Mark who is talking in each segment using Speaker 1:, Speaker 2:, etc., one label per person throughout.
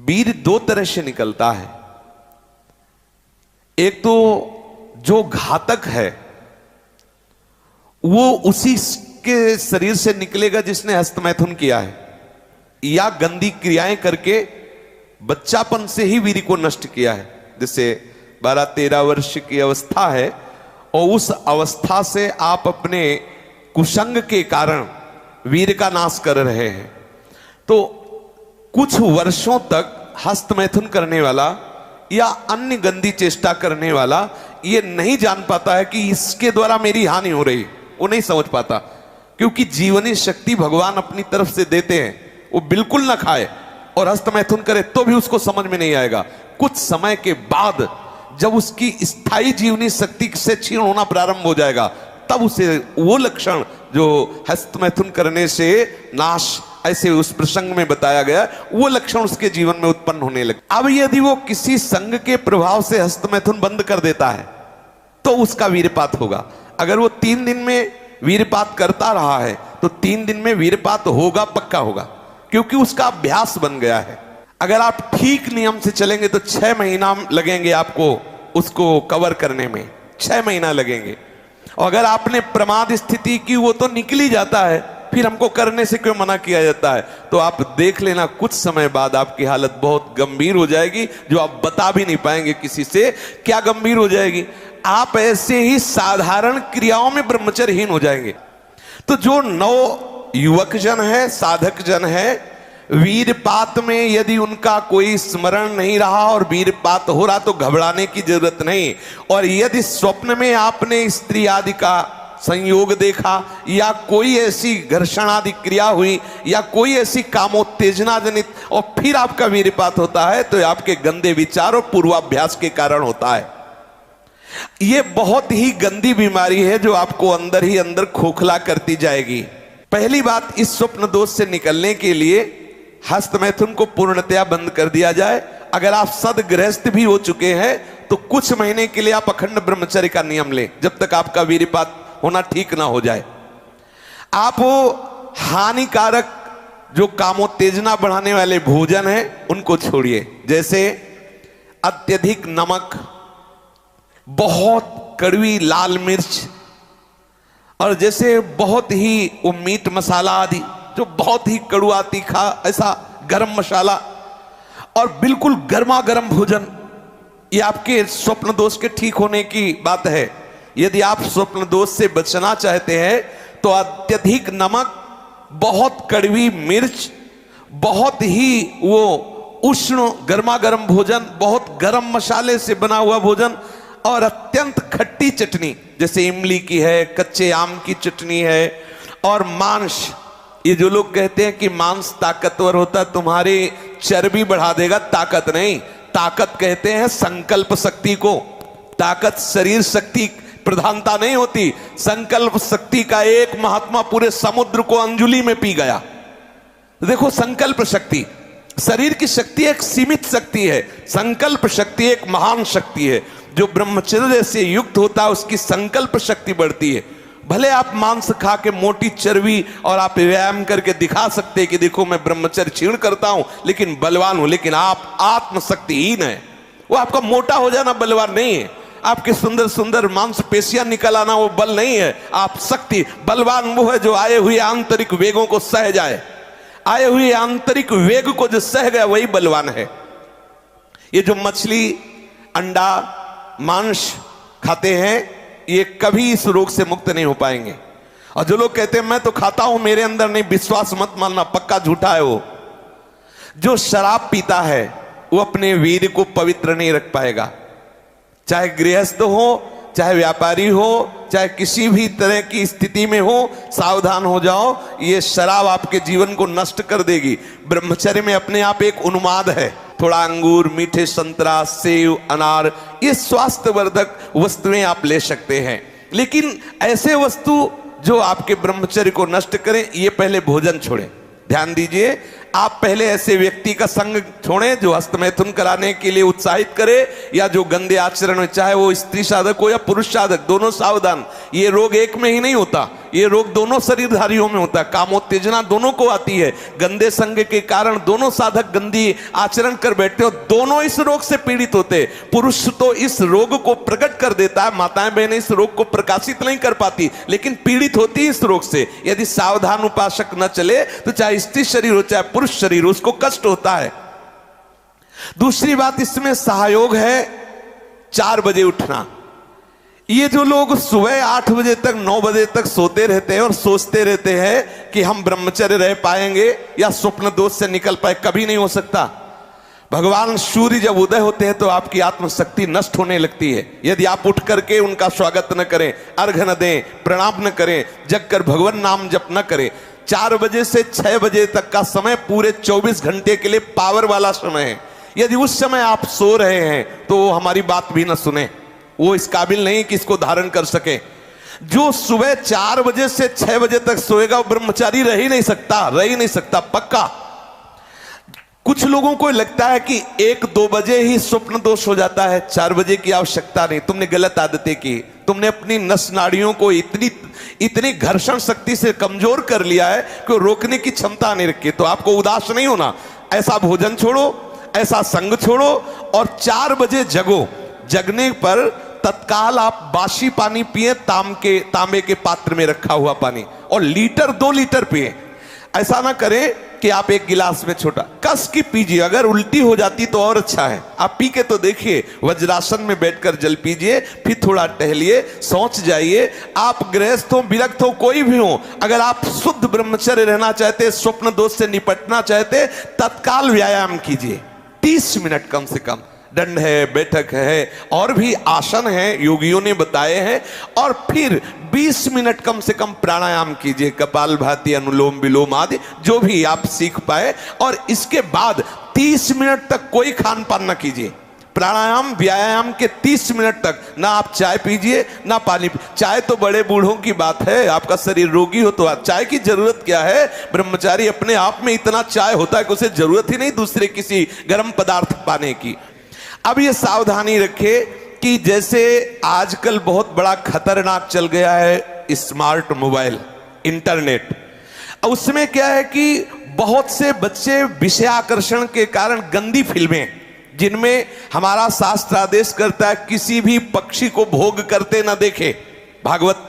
Speaker 1: वीर दो तरह से निकलता है। एक तो जो घातक है वो उसी के शरीर से निकलेगा जिसने हस्तमैथुन किया है, या गंदी क्रियाएं करके बच्चापन से ही वीर को नष्ट किया है। जैसे 12-13 वर्ष की अवस्था है और उस अवस्था से आप अपने कुसंग के कारण वीर का नाश कर रहे हैं, तो कुछ वर्षों तक हस्तमैथुन करने वाला या अन्य गंदी चेष्टा करने वाला ये नहीं जान पाता है कि इसके द्वारा मेरी हानि हो रही, वो नहीं समझ पाता, क्योंकि जीवनी शक्ति भगवान अपनी तरफ से देते हैं। वो बिल्कुल ना खाए और हस्तमैथुन करे तो भी उसको समझ में नहीं आएगा। कुछ समय के बाद जब उसकी स्थायी जीवनी शक्ति से क्षीण होना प्रारंभ हो जाएगा, तब उसे वो लक्षण जो हस्तमैथुन करने से नाश ऐसे उस प्रसंग में बताया गया, वो लक्षण उसके जीवन में उत्पन्न होने लगे। अब यदि वो किसी संग के प्रभाव से हस्तमैथुन बंद कर देता है तो उसका वीरपात होगा। अगर वो 3 दिन में वीरपात करता रहा है तो 3 दिन में वीरपात होगा, पक्का होगा, क्योंकि उसका अभ्यास बन गया है। अगर आप ठीक नियम से चलेंगे तो 6 महीना लगेंगे आपको उसको कवर करने में, 6 महीना लगेंगे। और अगर आपने प्रमाद स्थिति की, वो तो निकल ही जाता है, फिर हमको करने से क्यों मना किया जाता है? तो आप देख लेना कुछ समय बाद आपकी हालत बहुत गंभीर हो जाएगी, जो आप बता भी नहीं पाएंगे किसी से। क्या गंभीर हो जाएगी? आप ऐसे ही साधारण क्रियाओं में ब्रह्मचर्यहीन हो जाएंगे। तो जो नव युवक जन है, साधक जन है, वीरपात में यदि उनका कोई स्मरण नहीं रहा और वीरपात हो रहा तो घबराने की जरूरत नहीं। और यदि स्वप्न में आपने स्त्री आदि का संयोग देखा, या कोई ऐसी घर्षण आदि क्रिया हुई, या कोई ऐसी कामोत्तेजना जनित और फिर आपका वीरपात होता है, तो आपके गंदे विचार और पूर्वाभ्यास के कारण होता है। यह बहुत ही गंदी बीमारी है जो आपको अंदर ही अंदर खोखला करती जाएगी। पहली बात, इस स्वप्न दोष से निकलने के लिए हस्तमैथुन को पूर्णतया बंद कर दिया जाए। अगर आप सदगृहस्थ भी हो चुके हैं तो कुछ महीने के लिए आप अखंड ब्रह्मचर्य का नियम लें, जब तक आपका वीरपात होना ठीक ना हो जाए। आप वो हानिकारक जो कामोत्तेजना बढ़ाने वाले भोजन है उनको छोड़िए, जैसे अत्यधिक नमक, बहुत कड़वी लाल मिर्च, और जैसे बहुत ही वो मीट मसाला आदि जो बहुत ही कड़वा तीखा, ऐसा गरम मसाला, और बिल्कुल गर्मा गर्म भोजन। ये आपके स्वप्न दोष के ठीक होने की बात है। यदि आप स्वप्न दोष से बचना चाहते हैं तो अत्यधिक नमक, बहुत कड़वी मिर्च, बहुत ही वो उष्ण गर्मा गर्म भोजन, बहुत गर्म मसाले से बना हुआ भोजन, और अत्यंत खट्टी चटनी, जैसे इमली की है, कच्चे आम की चटनी है, और मांस। ये जो लोग कहते हैं कि मांस ताकतवर होता है, तुम्हारी चर्बी बढ़ा देगा, ताकत नहीं। ताकत कहते हैं संकल्प शक्ति को। ताकत शरीर शक्ति प्रधानता नहीं होती। संकल्प शक्ति का एक महात्मा पूरे समुद्र को अंजुलि में पी गया। देखो, संकल्प शक्ति, शरीर की शक्ति एक सीमित शक्ति है, संकल्प शक्ति एक महान शक्ति है। जो ब्रह्मचर्य से युक्त होता है उसकी संकल्प शक्ति बढ़ती है। भले आप मांस खा के मोटी चर्बी और आप व्यायाम करके दिखा सकते हैं कि देखो मैं ब्रह्मचर्य क्षीण करता हूं लेकिन बलवान हूं, लेकिन आप आत्मशक्तिहीन है। वो आपका मोटा हो जाना बलवान नहीं है, आपके सुंदर सुंदर मांसपेशियां निकल आना वो बल नहीं है। आप शक्ति, बलवान वो है जो आए हुए आंतरिक वेगों को सह जाए। आए हुए आंतरिक वेग को जो सह गया वही बलवान है। ये जो मछली, अंडा, मांस खाते हैं ये कभी इस रोग से मुक्त नहीं हो पाएंगे। और जो लोग कहते हैं मैं तो खाता हूं मेरे अंदर नहीं, विश्वास मत मानना, पक्का झूठा है। वो जो शराब पीता है वो अपने वीर को पवित्र नहीं रख पाएगा। चाहे गृहस्थ हो, चाहे व्यापारी हो, चाहे किसी भी तरह की स्थिति में हो, सावधान हो जाओ, ये शराब आपके जीवन को नष्ट कर देगी। ब्रह्मचर्य में अपने आप एक उन्माद है। थोड़ा अंगूर, मीठे संतरा, सेव, अनार, ये स्वास्थ्यवर्धक वस्तुएं आप ले सकते हैं, लेकिन ऐसे वस्तु जो आपके ब्रह्मचर्य को नष्ट करें, ये पहले भोजन छोड़ें। ध्यान दीजिए, आप पहले ऐसे व्यक्ति का संग छोड़ें जो हस्तमैथुन कराने के लिए उत्साहित करे, या जो गंदे आचरण में, चाहे वो स्त्री साधक हो या पुरुष साधक, दोनों सावधान। ये रोग एक में ही नहीं होता, ये रोग दोनों शरीरधारियों में होता है। कामोत्तेजना दोनों को आती है, गंदे संग के कारण दोनों साधक गंदी आचरण कर बैठते हो, दोनों इस रोग से पीड़ित होते। पुरुष तो इस रोग को प्रकट कर देता है, माताएं बहनें इस रोग को प्रकाशित नहीं कर पाती, लेकिन पीड़ित होती इस रोग से। यदि सावधान उपासक न चले तो चाहे स्त्री शरीर हो चाहे पुरुष शरीर, उसको कष्ट होता है। दूसरी बात इसमें सहयोग है 4 बजे उठना। ये जो लोग सुबह 8 बजे तक 9 बजे तक सोते रहते हैं और सोचते रहते हैं कि हम ब्रह्मचर्य रह पाएंगे या स्वप्न दोष से निकल पाए, कभी नहीं हो सकता। भगवान सूर्य जब उदय होते हैं तो आपकी आत्मशक्ति नष्ट होने लगती है। यदि आप उठ करके उनका स्वागत न करें, अर्घ्य न दें, प्रणाम न करें, जग कर भगवान नाम जप न करें। 4 बजे से 6 बजे तक का समय पूरे 24 घंटे के लिए पावर वाला समय है। यदि उस समय आप सो रहे हैं तो वो हमारी बात भी न सुने, वो इस काबिल नहीं कि इसको धारण कर सके। जो सुबह 4 बजे से 6 बजे तक सोएगा वो ब्रह्मचारी रह ही नहीं सकता पक्का। कुछ लोगों को लगता है कि 1-2 बजे ही स्वप्न दोष हो जाता है, 4 बजे की आवश्यकता नहीं। तुमने गलत आदतें की, तुमने अपनी नस नाड़ियों को इतनी घर्षण शक्ति से कमजोर कर लिया है कि रोकने की क्षमता नहीं रखी। तो आपको उदास नहीं होना, ऐसा भोजन छोड़ो, ऐसा संग छोड़ो और 4 बजे जगो। जगने पर तत्काल आप बासी पानी पिए, तांबे के पात्र में रखा हुआ पानी, और 1-2 लीटर पिए। ऐसा ना करें कि आप 1 गिलास में छोटा कस की पीजिए। अगर उल्टी हो जाती तो और अच्छा है, आप पी के तो देखिए। वज्रासन में बैठकर जल पीजिए, फिर थोड़ा टहलिए, सोच जाइए। आप गृहस्थ हो, विरक्त हो, कोई भी हो, अगर आप शुद्ध ब्रह्मचर्य रहना चाहते, स्वप्न दोष से निपटना चाहते, तत्काल व्यायाम कीजिए। 30 मिनट कम से कम। दंड है, बैठक है, और भी आसन है योगियों ने बताए हैं। और फिर 20 मिनट कम से कम प्राणायाम कीजिए, कपालभाति, अनुलोम विलोम आदि जो भी आप सीख पाए। और इसके बाद 30 मिनट तक कोई खान पान ना कीजिए। प्राणायाम व्यायाम के 30 मिनट तक ना आप चाय पीजिए ना पानी। चाय तो बड़े बूढ़ों की बात है, आपका शरीर रोगी हो तो चाय की जरूरत क्या है। ब्रह्मचारी अपने आप में इतना चाय होता है कि उसे जरूरत ही नहीं दूसरे किसी गर्म पदार्थ पाने की। अब ये सावधानी रखे कि जैसे आजकल बहुत बड़ा खतरनाक चल गया है स्मार्ट मोबाइल, इंटरनेट। उसमें क्या है कि बहुत से बच्चे विषय आकर्षण के कारण गंदी फिल्में, जिनमें हमारा शास्त्र आदेश करता है किसी भी पक्षी को भोग करते ना देखे, भागवत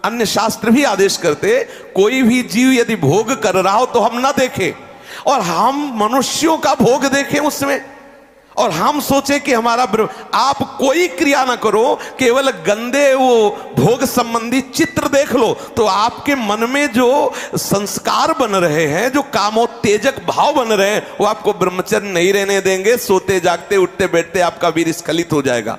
Speaker 1: अन्य शास्त्र भी आदेश करते कोई भी जीव यदि भोग कर रहा हो तो हम ना देखें, और हम मनुष्यों का भोग देखें उसमें, और हम सोचे कि हमारा आप कोई क्रिया ना करो, केवल गंदे वो भोग संबंधी चित्र देख लो तो आपके मन में जो संस्कार बन रहे हैं, जो कामोत्तेजक भाव बन रहे हैं, वो आपको ब्रह्मचर्य नहीं रहने देंगे। सोते जागते उठते बैठते आपका वीर स्खलित हो जाएगा।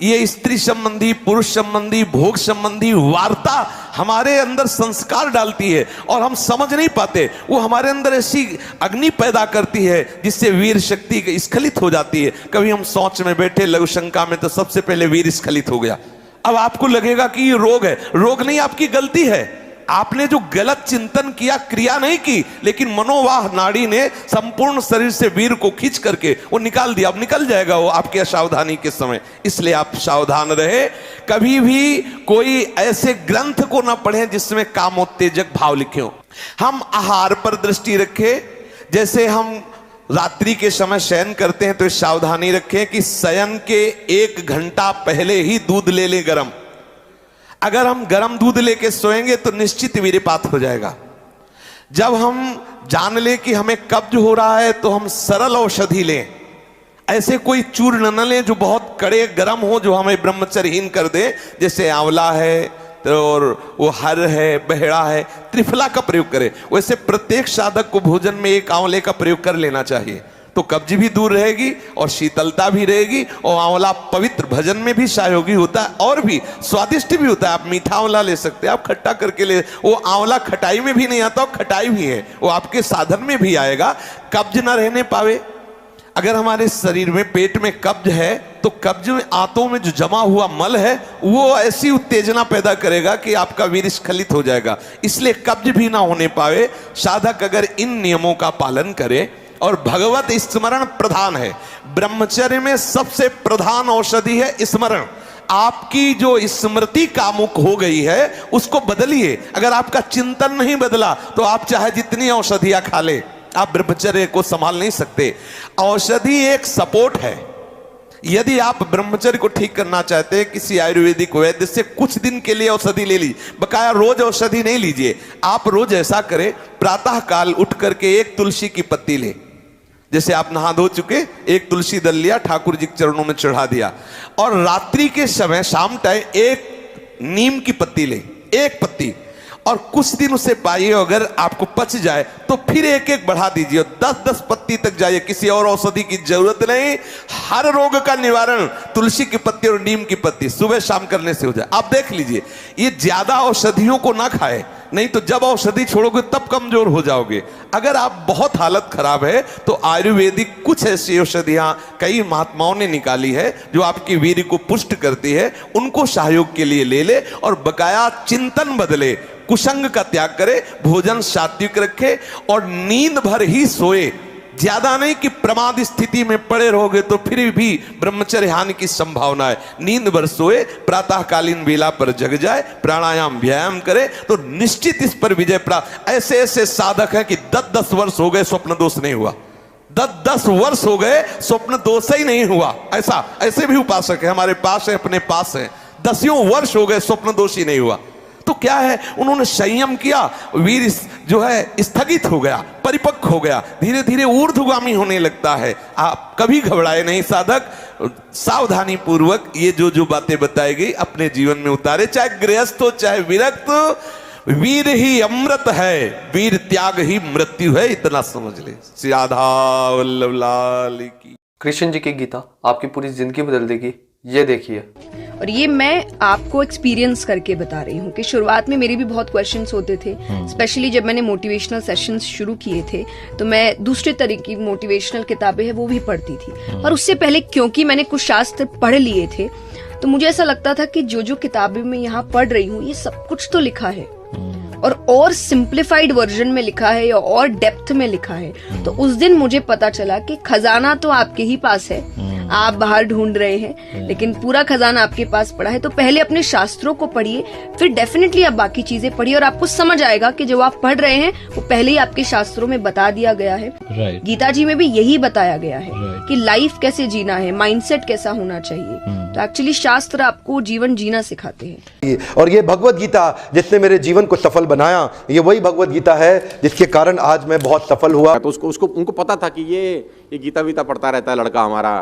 Speaker 1: ये स्त्री संबंधी, पुरुष संबंधी, भोग संबंधी वार्ता हमारे अंदर संस्कार डालती है और हम समझ नहीं पाते। वो हमारे अंदर ऐसी अग्नि पैदा करती है जिससे वीर शक्ति स्खलित हो जाती है। कभी हम सोच में बैठे लघु शंका में तो सबसे पहले वीर स्खलित हो गया। अब आपको लगेगा कि ये रोग है, रोग नहीं, आपकी गलती है। आपने जो गलत चिंतन किया, क्रिया नहीं की, लेकिन मनोवाह नाड़ी ने संपूर्ण शरीर से वीर को खींच करके वो निकाल दिया। अब निकल जाएगा वो आपके असावधानी के समय। इसलिए आप सावधान रहे। कभी भी कोई ऐसे ग्रंथ को ना पढ़ें जिसमें कामोत्तेजक भाव लिखे हो। हम आहार पर दृष्टि रखें। जैसे हम रात्रि के समय शयन करते हैं तो सावधानी रखें कि शयन के 1 घंटा पहले ही दूध ले लें गर्म। अगर हम गर्म दूध लेके सोएंगे तो निश्चित वीर्यपात हो जाएगा। जब हम जान लें कि हमें कब्ज हो रहा है तो हम सरल औषधि लें। ऐसे कोई चूर्ण न लें जो बहुत कड़े गर्म हो, जो हमें ब्रह्मचर्यहीन कर दे। जैसे आंवला है और वो हर है, बहेड़ा है, त्रिफला का प्रयोग करें। वैसे प्रत्येक साधक को भोजन में 1 आंवले का प्रयोग कर लेना चाहिए, तो कब्ज भी दूर रहेगी और शीतलता भी रहेगी। और आंवला पवित्र भजन में भी सहयोगी होता है और भी स्वादिष्ट भी होता है। आप मीठा आंवला ले सकते हैं, आप खट्टा करके ले। वो आंवला खटाई में भी नहीं आता, खटाई भी है, वो आपके साधन में भी आएगा, कब्ज ना रहने पावे। अगर हमारे शरीर में पेट में कब्ज है तो कब्ज में आंतों में जो जमा हुआ मल है वो ऐसी उत्तेजना पैदा करेगा कि आपका वीर्य स्खलित हो जाएगा। इसलिए कब्ज भी ना होने पावे साधक अगर इन नियमों का पालन करे। और भगवत स्मरण प्रधान है। ब्रह्मचर्य में सबसे प्रधान औषधि है स्मरण। आपकी जो स्मृति कामुक हो गई है उसको बदलिए। अगर आपका चिंतन नहीं बदला तो आप चाहे जितनी औषधियां खा ले, आप ब्रह्मचर्य को संभाल नहीं सकते। औषधि एक सपोर्ट है। यदि आप ब्रह्मचर्य को ठीक करना चाहते हैं, किसी आयुर्वेदिक वैद्य से कुछ दिन के लिए औषधि ले ली, बकाया रोज औषधि नहीं लीजिए। आप रोज ऐसा करें, प्रातः काल उठ करके एक तुलसी की पत्ती ले, जैसे आप नहा धो चुके, एक तुलसी दल लिया, ठाकुर जी के चरणों में चढ़ा दिया, और रात्रि के समय शाम टाइम एक नीम की पत्ती ले, एक पत्ती, और कुछ दिन उसे पाइए। अगर आपको पच जाए तो फिर एक एक बढ़ा दीजिए, 10-10 पत्ती तक जाइए। किसी और औषधि की जरूरत नहीं। हर रोग का निवारण तुलसी की पत्ती और नीम की पत्ती सुबह शाम करने से हो जाए। आप देख लीजिए, ये ज्यादा औषधियों को ना खाए, नहीं तो जब औषधि छोड़ोगे तब कमजोर हो जाओगे। अगर आप बहुत हालत खराब है तो आयुर्वेदिक कुछ ऐसी औषधियां कई महात्माओं ने निकाली है जो आपकी वीर्य को पुष्ट करती है, उनको सहयोग के लिए ले ले। और बकाया चिंतन बदले, कुसंग का त्याग करे, भोजन सात्विक रखे और नींद भर ही सोए। ज्यादा नहीं कि प्रमाद स्थिति में पड़े रहोगे तो फिर भी ब्रह्मचर्य हानि की संभावना है। नींद भर सोए, प्रातःकालीन वेला पर जग जाए, प्राणायाम व्यायाम करे तो निश्चित इस पर विजय प्राप्त। ऐसे ऐसे साधक हैं कि 10-10 वर्ष हो गए स्वप्न दोष नहीं हुआ, 10-10 वर्ष हो गए स्वप्न दोष ही नहीं हुआ। ऐसे भी उपासक है हमारे पास है, अपने पास है, 10 वर्ष हो गए स्वप्न दोष ही नहीं हुआ। तो क्या है, उन्होंने संयम किया, वीर जो है स्थगित हो गया, परिपक्व हो गया, धीरे धीरे ऊर्ध्वगामी होने लगता है। आप कभी घबराए नहीं साधक, सावधानी पूर्वक ये जो जो बातें बताई गई अपने जीवन में उतारे। चाहे गृहस्थ हो चाहे विरक्त, वीर ही अमृत है, वीर त्याग ही मृत्यु है, इतना समझ ले। श्री राधा वल्लभ लाल की।
Speaker 2: कृष्ण जी की गीता आपकी पूरी जिंदगी बदल देगी, ये देखिए।
Speaker 3: और ये मैं आपको एक्सपीरियंस करके बता रही हूँ कि शुरुआत में मेरे भी बहुत क्वेश्चंस होते थे, स्पेशली जब मैंने मोटिवेशनल सेशंस शुरू किए थे तो मैं दूसरे तरह की मोटिवेशनल किताबें हैं वो भी पढ़ती थी। और उससे पहले क्योंकि मैंने कुछ शास्त्र पढ़ लिए थे तो मुझे ऐसा लगता था कि जो जो किताबें मैं यहाँ पढ़ रही हूँ ये सब कुछ तो लिखा है और सिंप्लीफाइड वर्जन में लिखा है या और डेप्थ में लिखा है। तो उस दिन मुझे पता चला कि खजाना तो आपके ही पास है, आप बाहर ढूंढ रहे हैं, लेकिन पूरा खजाना आपके पास पड़ा है। तो पहले अपने शास्त्रों को पढ़िए, फिर डेफिनेटली आप बाकी चीजें पढ़िए और आपको समझ आएगा कि जो आप पढ़ रहे हैं वो पहले ही आपके शास्त्रों में बता दिया गया है। गीता जी में भी यही बताया गया है कि लाइफ कैसे जीना है, माइंडसेट कैसा होना चाहिए। तो एक्चुअली शास्त्र आपको जीवन जीना सिखाते हैं।
Speaker 4: और ये भगवत गीता जिसने मेरे जीवन को सफल बनाया, ये वही भगवत गीता है जिसके कारण आज मैं बहुत सफल हुआ।
Speaker 5: तो उनको पता था कि ये गीता वीता पढ़ता रहता है लड़का हमारा,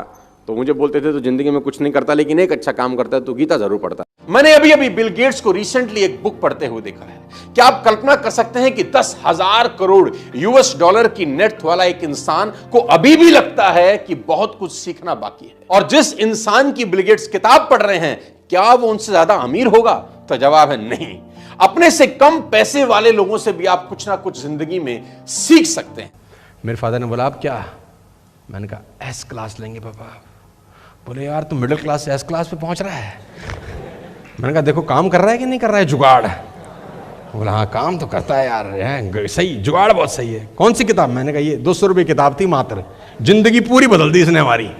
Speaker 5: तो मुझे बोलते थे तो जिंदगी में कुछ नहीं करता लेकिन एक अच्छा काम करता है तो गीता जरूर पढ़ता है। मैंने अभी बिल गेट्स को रिसेंटली एक बुक पढ़ते हुए देखा है। क्या आप कल्पना कर सकते हैं कि 10,000 करोड़ US डॉलर की नेट वाला एक इंसान को अभी भी लगता है कि बहुत कुछ सीखना बाकी है। और जिस इंसान की बिल गेट्स किताब पढ़ रहे हैं, क्या वो उनसे ज्यादा अमीर होगा? तो जवाब है नहीं। अपने से कम पैसे वाले लोगों से भी आप कुछ ना कुछ जिंदगी में सीख सकते हैं।
Speaker 6: मेरे फादर ने बोला आप क्या? मैंने कहा S क्लास लेंगे पापा। बोले यार तू मिडिल क्लास से S क्लास पे पहुंच रहा है। मैंने कहा देखो काम कर रहा है कि नहीं कर रहा है जुगाड़। बोला हाँ काम तो करता है यार, है सही, जुगाड़ बहुत सही है। कौन सी किताब? मैंने कहा ये 200 रुपये किताब थी मात्र, जिंदगी पूरी बदल दी इसने हमारी।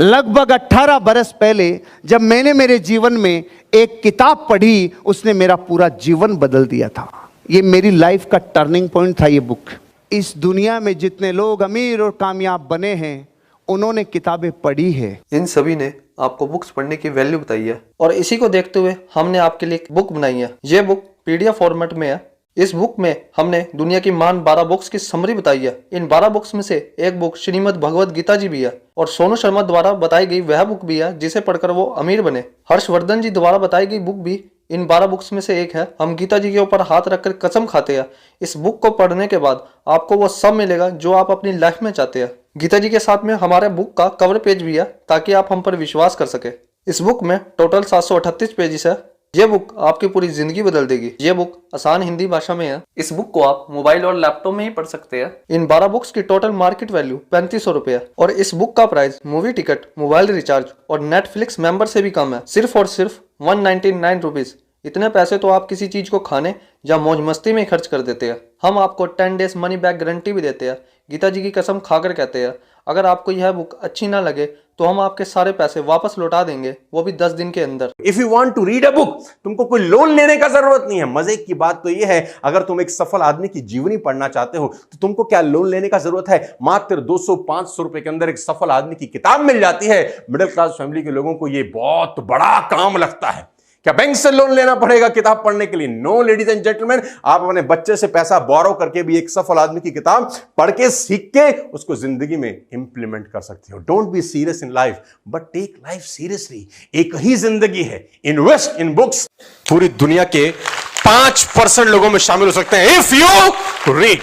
Speaker 7: लगभग 18 बरस पहले जब मैंने मेरे जीवन में एक किताब पढ़ी, उसने मेरा पूरा जीवन बदल दिया था। ये मेरी लाइफ का टर्निंग पॉइंट था ये बुक। इस दुनिया में जितने लोग अमीर और कामयाब बने हैं उन्होंने किताबें पढ़ी है।
Speaker 2: इन सभी ने आपको बुक्स पढ़ने की वैल्यू बताई है और इसी को देखते हुए हमने आपके लिए एक बुक बनाई है। ये बुक PDF फॉर्मेट में है। इस बुक में हमने दुनिया की महान 12 बुक्स की समरी बताई है। इन 12 बुक्स में से एक बुक श्रीमद् भगवत गीता जी भी है और सोनू शर्मा द्वारा बताई गई वह बुक भी है जिसे पढ़कर वो अमीर बने। हर्षवर्धन जी द्वारा बताई गई बुक भी इन 12 बुक्स में से एक है। हम गीता जी के ऊपर हाथ रखकर कसम खाते हैं इस बुक को पढ़ने के बाद आपको वो सब मिलेगा जो आप अपनी लाइफ में चाहते हैं। गीता जी के साथ में हमारे बुक का कवर पेज भी है ताकि आप हम पर विश्वास कर सके। इस बुक में टोटल 738 पेजेस है। ये बुक आपकी पूरी जिंदगी बदल देगी। ये बुक आसान हिंदी भाषा में है। इस बुक को आप मोबाइल और लैपटॉप में ही पढ़ सकते हैं। इन 12 बुक्स की टोटल मार्केट वैल्यू 3500 रुपए है और इस बुक का price movie ticket, mobile recharge और नेटफ्लिक्स मेंबर से भी कम है। सिर्फ और सिर्फ 199 रुपीज। इतने पैसे तो आप किसी चीज को खाने या मौज मस्ती में खर्च कर देते हैं। हम आपको 10 डेज मनी बैक गारंटी भी देते हैं। गीता जी की कसम खाकर कहते हैं, अगर आपको यह बुक अच्छी ना लगे तो हम आपके सारे पैसे वापस लौटा देंगे, वो भी 10 दिन के अंदर।
Speaker 5: If you want to read a book, तुमको कोई लोन लेने का जरूरत नहीं है। मजे की बात तो यह है, अगर तुम एक सफल आदमी की जीवनी पढ़ना चाहते हो तो तुमको क्या लोन लेने का जरूरत है। मात्र 200-500 रुपए के अंदर एक सफल आदमी की किताब मिल जाती है। मिडिल क्लास फैमिली के लोगों को यह बहुत बड़ा काम लगता है। क्या बैंक से लोन लेना पड़ेगा किताब पढ़ने के लिए? नो लेडीज एंड जेंटलमैन, आप अपने बच्चे से पैसा बोरो करके भी एक सफल आदमी की किताब पढ़ के सीख के उसको जिंदगी में इंप्लीमेंट कर सकते हो। Don't be serious in life but take life seriously. एक ही जिंदगी है, इन्वेस्ट इन बुक्स। पूरी दुनिया के 5% लोगों में शामिल हो सकते हैं इफ यू रीड।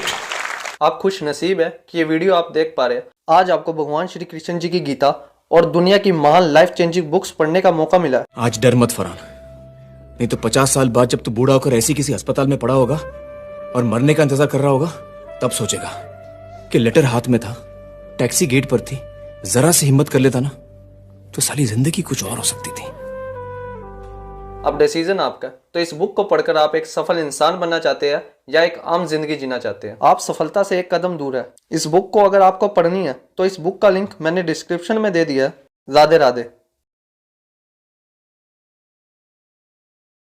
Speaker 2: आप खुश नसीब है कि ये वीडियो आप देख पा रहे हैं। आज आपको भगवान श्री कृष्ण जी की गीता और दुनिया की महान लाइफ चेंजिंग बुक्स पढ़ने का मौका मिला है।
Speaker 8: आज डर मत फरहान, नहीं तो 50 साल बाद जब तू बूढ़ा होकर ऐसी किसी अस्पताल में पड़ा होगा और मरने का इंतजार कर रहा होगा, तब सोचेगा कि लेटर हाथ में था, टैक्सी गेट पर थी, जरा सी हिम्मत कर लेता ना तो साली जिंदगी कुछ और हो सकती थी।
Speaker 2: अब डिसीजन आपका। तो इस बुक को पढ़कर आप एक सफल इंसान बनना चाहते हैं या एक आम जिंदगी जीना चाहते हैं? आप सफलता से एक कदम दूर है। इस बुक को अगर आपको पढ़नी है तो इस बुक का लिंक मैंने डिस्क्रिप्शन में दे दिया है। राधे राधे।